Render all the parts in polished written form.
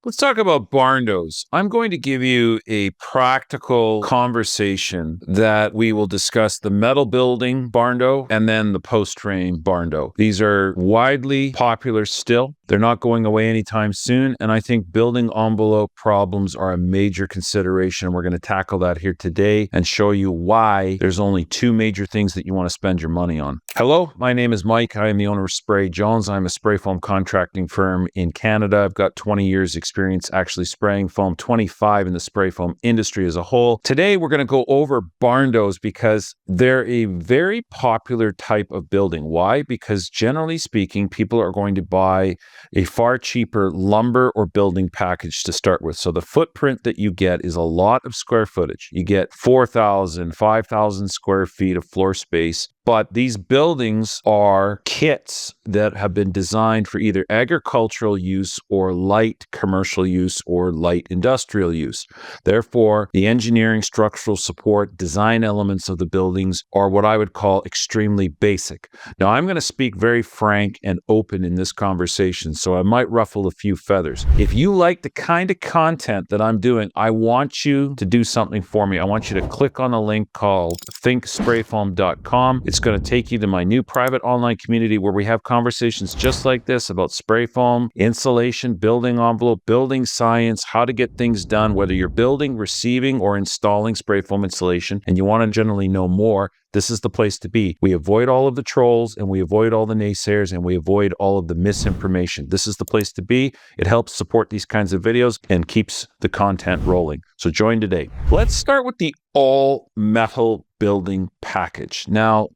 Let's talk about barnos. I'm going to give you a practical conversation that we will discuss the metal building barno and then the post-frame barno. These are widely popular still. They're not going away anytime soon, and I think building envelope problems are a major consideration. We're going to tackle that here today and show you why there's only two major things that you want to spend your money on. Hello, my name is Mike. I am the owner of Spray Jones. I'm a spray foam contracting firm in Canada. I've got 20 years experience actually spraying foam, 25 in the spray foam industry as a whole. Today, we're going to go over barnos because they're a very popular type of building. Why? Because generally speaking, people are going to buy a far cheaper lumber or building package to start with. So the footprint that you get is a lot of square footage. You get 4,000, 5,000 square feet of floor space. But these buildings are kits that have been designed for either agricultural use or light commercial use or light industrial use. Therefore, the engineering, structural support, design elements of the buildings are what I would call extremely basic. Now, I'm going to speak very frank and open in this conversation, so I might ruffle a few feathers. If you like the kind of content that I'm doing, I want you to do something for me. I want you to click on a link called thinksprayfoam.com. It's going to take you to my new private online community where we have conversations just like this about spray foam, insulation, building envelope, building science, how to get things done, whether you're building, receiving, or installing spray foam insulation, and you want to generally know more. This is the place to be. We avoid all of the trolls and we avoid all the naysayers and we avoid all of the misinformation. This is the place to be. It helps support these kinds of videos and keeps the content rolling. So join today. Let's start with the all metal building package. Now,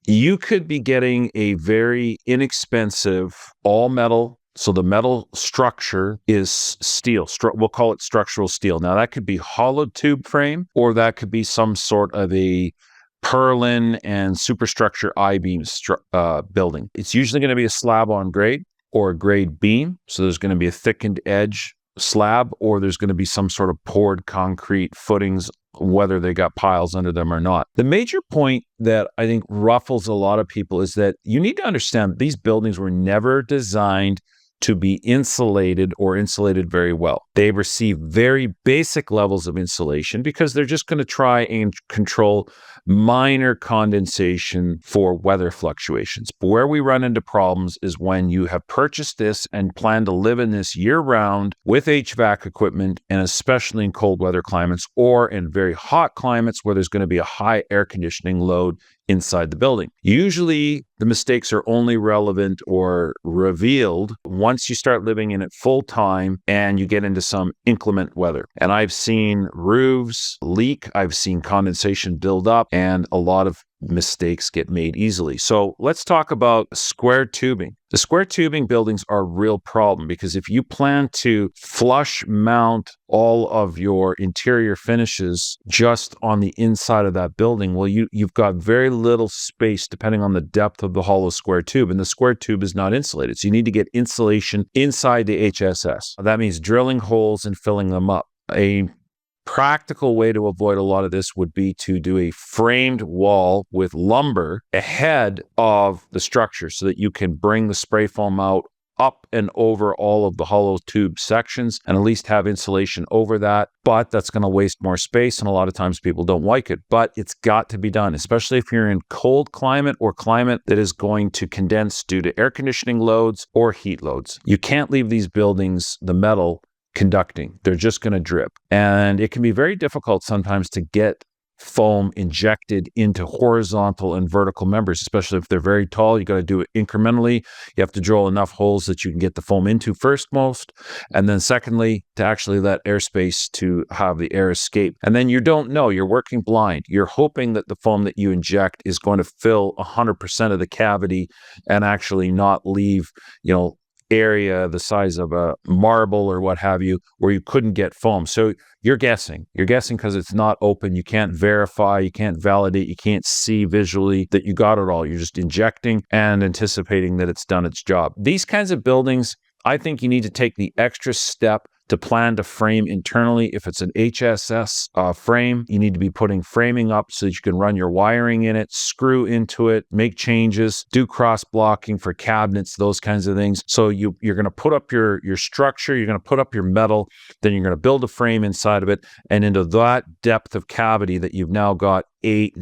you could be getting a very inexpensive all metal. So the metal structure is steel. We'll call it structural steel. Now that could be hollow tube frame, or that could be some sort of a purlin and superstructure I-beam building. It's usually going to be a slab on grade or a grade beam. So there's going to be a thickened edge slab, or there's going to be some sort of poured concrete footings, whether they got piles under them or not. The major point that I think ruffles a lot of people is that you need to understand these buildings were never designed to be insulated or insulated very well. They receive very basic levels of insulation because they're just going to try and control minor condensation for weather fluctuations. But where we run into problems is when you have purchased this and plan to live in this year-round with HVAC equipment, and especially in cold weather climates or in very hot climates where there's going to be a high air conditioning load inside the building. Usually, the mistakes are only relevant or revealed once you start living in it full time and you get into some inclement weather. And I've seen roofs leak, I've seen condensation build up, and a lot of mistakes get made easily. So let's talk about square tubing. The square tubing buildings are a real problem because if you plan to flush mount all of your interior finishes just on the inside of that building, well, you've got very little space depending on the depth of the hollow square tube, and the square tube is not insulated. So you need to get insulation inside the HSS. That means drilling holes and filling them up. A practical way to avoid a lot of this would be to do a framed wall with lumber ahead of the structure so that you can bring the spray foam out up and over all of the hollow tube sections and at least have insulation over that. But that's going to waste more space, and a lot of times people don't like it. But it's got to be done, especially if you're in cold climate or climate that is going to condense due to air conditioning loads or heat loads. You can't leave these buildings, the metal, conducting. They're just going to drip. And it can be very difficult sometimes to get foam injected into horizontal and vertical members, especially if they're very tall. You got to do it incrementally. You have to drill enough holes that you can get the foam into first most. And then secondly, to actually let airspace to have the air escape. And then you don't know, you're working blind. You're hoping that the foam that you inject is going to fill 100% of the cavity and actually not leave, area the size of a marble or what have you, where you couldn't get foam. So you're guessing because it's not open. You can't verify, you can't validate, you can't see visually that you got it all. You're just injecting and anticipating that it's done its job. These kinds of buildings, I think you need to take the extra step to plan to frame internally. If it's an HSS frame, you need to be putting framing up so that you can run your wiring in it, screw into it, make changes, do cross blocking for cabinets, those kinds of things. So you're going to put up your structure, you're going to put up your metal, then you're going to build a frame inside of it, and into that depth of cavity that you've now got 8,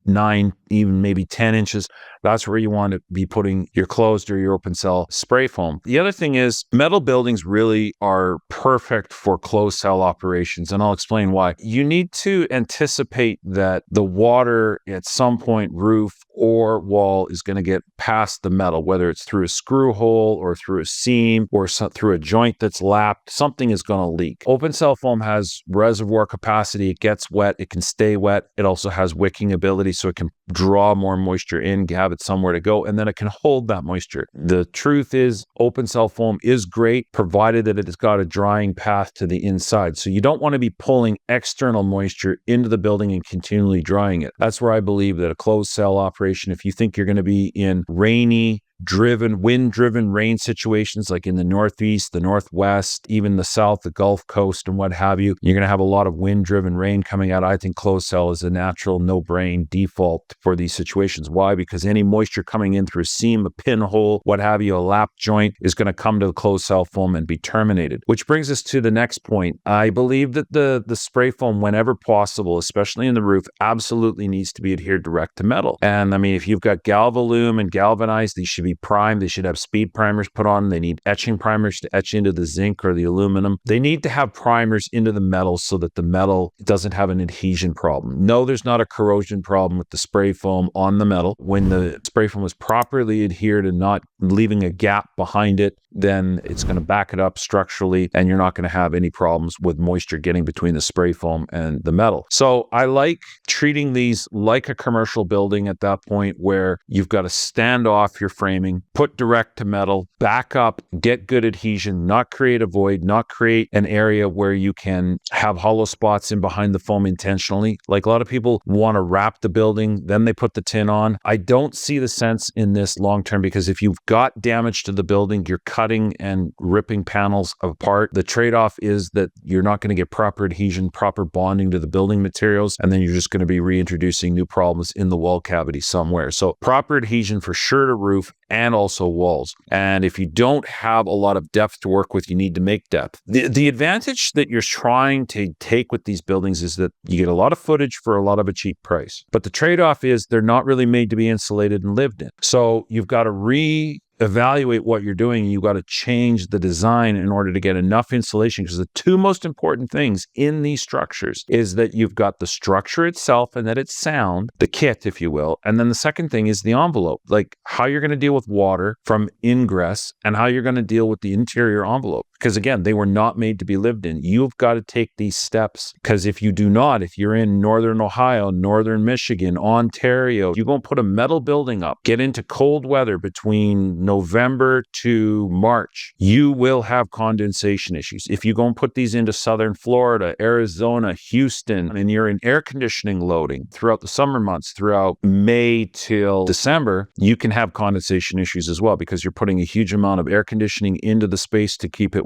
9, even maybe 10 inches, that's where you want to be putting your closed or your open cell spray foam. The other thing is metal buildings really are perfect for closed cell operations, and I'll explain why. You need to anticipate that the water at some point, roof or wall, is going to get past the metal, whether it's through a screw hole or through a seam or through a joint that's lapped. Something is going to leak. Open cell foam has reservoir capacity. It gets wet. It can stay wet. It also has wicking ability, so it can draw more moisture in, have it somewhere to go, and then it can hold that moisture. The truth is, open cell foam is great, provided that it's got a drying path to the inside. So you don't want to be pulling external moisture into the building and continually drying it. That's where I believe that a closed cell operation, if you think you're going to be in wind-driven rain situations like in the Northeast, the Northwest, even the South, the Gulf Coast, and what have you, you're going to have a lot of wind-driven rain coming out. I think closed cell is a natural no-brain default for these situations. Why? Because any moisture coming in through a seam, a pinhole, what have you, a lap joint, is going to come to the closed cell foam and be terminated. Which brings us to the next point. I believe that the spray foam, whenever possible, especially in the roof, absolutely needs to be adhered direct to metal. And I mean, if you've got Galvalume and galvanized, these should be primed. They should have speed primers put on. They need etching primers to etch into the zinc or the aluminum. They need to have primers into the metal so that the metal doesn't have an adhesion problem. No, there's not a corrosion problem with the spray foam on the metal. When the spray foam is properly adhered and not leaving a gap behind it, then it's going to back it up structurally, and you're not going to have any problems with moisture getting between the spray foam and the metal. So I like treating these like a commercial building at that point, where you've got to stand off your framing, put direct to metal, back up, get good adhesion, not create a void, not create an area where you can have hollow spots in behind the foam intentionally. Like a lot of people want to wrap the building, then they put the tin on. I don't see the sense in this long term, because if you've got damage to the building, you're cutting and ripping panels apart. The trade-off is that you're not going to get proper adhesion, proper bonding to the building materials, and then you're just going to be reintroducing new problems in the wall cavity somewhere. So proper adhesion for sure to roof and also walls. And if you don't have a lot of depth to work with, you need to make depth. The advantage that you're trying to take with these buildings is that you get a lot of footage for a lot of a cheap price. But the trade-off is they're not really made to be insulated and lived in. So you've got to evaluate what you're doing. You've got to change the design in order to get enough insulation, because the two most important things in these structures is that you've got the structure itself and that it's sound, the kit, if you will. And then the second thing is the envelope, like how you're going to deal with water from ingress and how you're going to deal with the interior envelope. Because again, they were not made to be lived in. You've got to take these steps, because if you do not, if you're in Northern Ohio, Northern Michigan, Ontario, you're going to put a metal building up, get into cold weather between November to March, you will have condensation issues. If you go and put these into Southern Florida, Arizona, Houston, and you're in air conditioning loading throughout the summer months, throughout May till December, you can have condensation issues as well, because you're putting a huge amount of air conditioning into the space to keep it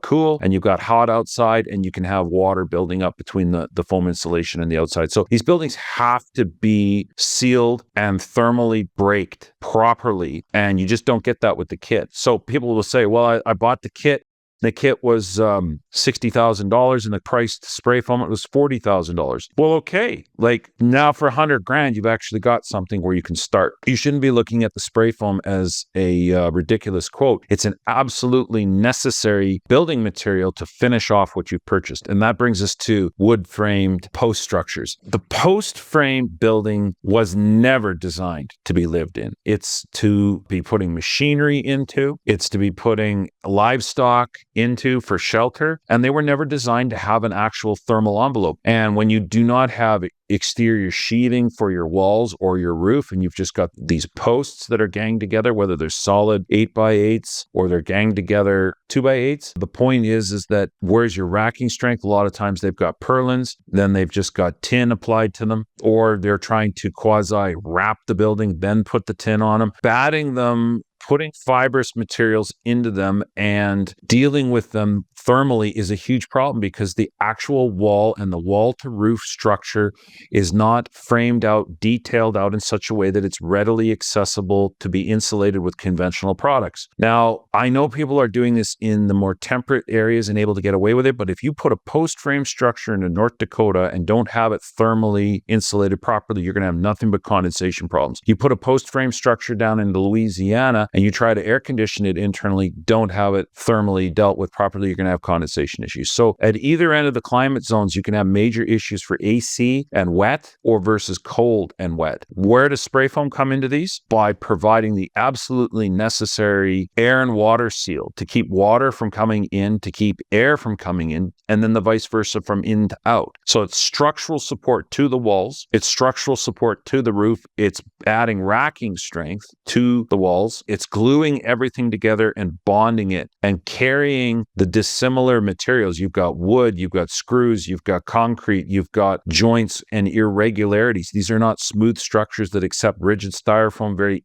cool, and you've got hot outside, and you can have water building up between the foam insulation and the outside. So these buildings have to be sealed and thermally braked properly, and you just don't get that with the kit. So people will say, well, I bought the kit. The kit was $60,000 and the price to spray foam it was $40,000. Well, okay. Like now for $100,000, you've actually got something where you can start. You shouldn't be looking at the spray foam as a ridiculous quote. It's an absolutely necessary building material to finish off what you've purchased. And that brings us to wood framed post structures. The post frame building was never designed to be lived in. It's to be putting machinery into. It's to be putting livestock into for shelter, and they were never designed to have an actual thermal envelope. And when you do not have exterior sheathing for your walls or your roof, and you've just got these posts that are ganged together, whether they're solid 8x8s or they're ganged together 2x8s, the point is that where's your racking strength? A lot of times they've got purlins, then they've just got tin applied to them, or they're trying to quasi wrap the building, then put the tin on them, batting them, putting fibrous materials into them and dealing with them thermally is a huge problem because the actual wall and the wall to roof structure is not framed out, detailed out in such a way that it's readily accessible to be insulated with conventional products. Now, I know people are doing this in the more temperate areas and able to get away with it, but if you put a post frame structure into North Dakota and don't have it thermally insulated properly, you're going to have nothing but condensation problems. You put a post frame structure down into Louisiana and you try to air condition it internally, don't have it thermally dealt with properly, you're going to have condensation issues. So at either end of the climate zones, you can have major issues for AC and wet or versus cold and wet. Where does spray foam come into these? By providing the absolutely necessary air and water seal to keep water from coming in, to keep air from coming in, and then the vice versa from in to out. So it's structural support to the walls, it's structural support to the roof, it's adding racking strength to the walls, it's gluing everything together and bonding it and carrying the dissimilar materials. You've got wood, you've got screws, you've got concrete, you've got joints and irregularities. These are not smooth structures that accept rigid styrofoam very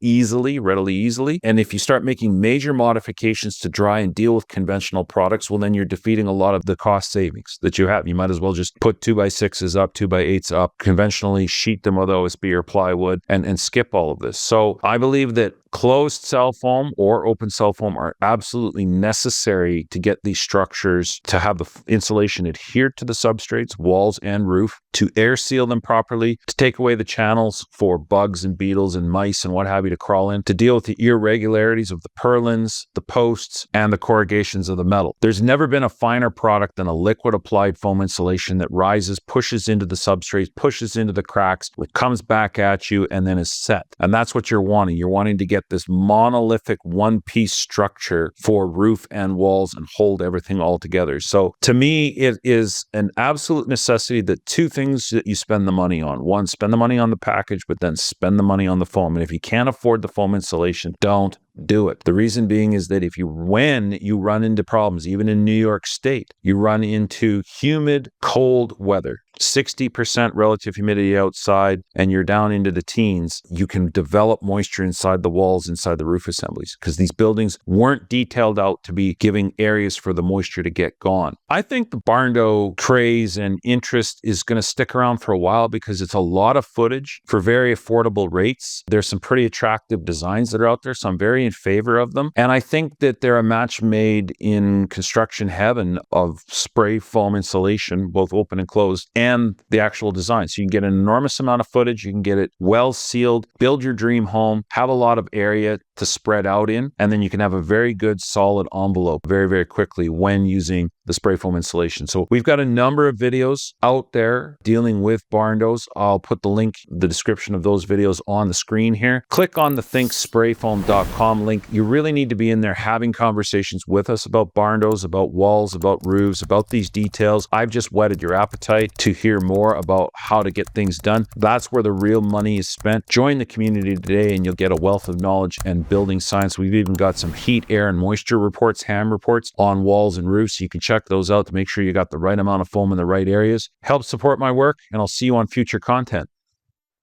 readily easily. And if you start making major modifications to try and deal with conventional products, well, then you're defeating a lot of the cost savings that you have. You might as well just put 2x6s up, 2x8s up, conventionally sheet them with OSB or plywood and skip all of this. So I believe that closed cell foam or open cell foam are absolutely necessary to get these structures to have the insulation adhere to the substrates, walls and roof, to air seal them properly, to take away the channels for bugs and beetles and mice and what have you to crawl in, to deal with the irregularities of the purlins, the posts, and the corrugations of the metal. There's never been a finer product than a liquid applied foam insulation that rises, pushes into the substrates, pushes into the cracks, it comes back at you, and then is set. And that's what you're wanting. You're wanting to get this monolithic one-piece structure for roof and walls and hold everything all together. So to me, it is an absolute necessity that two things that you spend the money on. One, spend the money on the package, but then spend the money on the foam. And if you can't afford the foam insulation, don't do it. The reason being is that when you run into problems, even in New York State, you run into humid, cold weather, 60% relative humidity outside, and you're down into the teens, you can develop moisture inside the walls, inside the roof assemblies, because these buildings weren't detailed out to be giving areas for the moisture to get gone. I think the barndo craze and interest is going to stick around for a while because it's a lot of footage for very affordable rates. There's some pretty attractive designs that are out there, so I'm very in favor of them. And I think that they're a match made in construction heaven of spray foam insulation, both open and closed, and the actual design. So you can get an enormous amount of footage, you can get it well sealed, build your dream home, have a lot of area to spread out in, and then you can have a very good solid envelope very, very quickly when using the spray foam insulation. So we've got a number of videos out there dealing with barndos. I'll put the link, the description of those videos on the screen here. Click on the thinksprayfoam.com link. You really need to be in there having conversations with us about barndos, about walls, about roofs, about these details. I've just whetted your appetite to hear more about how to get things done. That's where the real money is spent. Join the community today and you'll get a wealth of knowledge and building science. We've even got some heat, air, and moisture reports, ham reports on walls and roofs. You can check those out to make sure you got the right amount of foam in the right areas. Help support my work, and I'll see you on future content.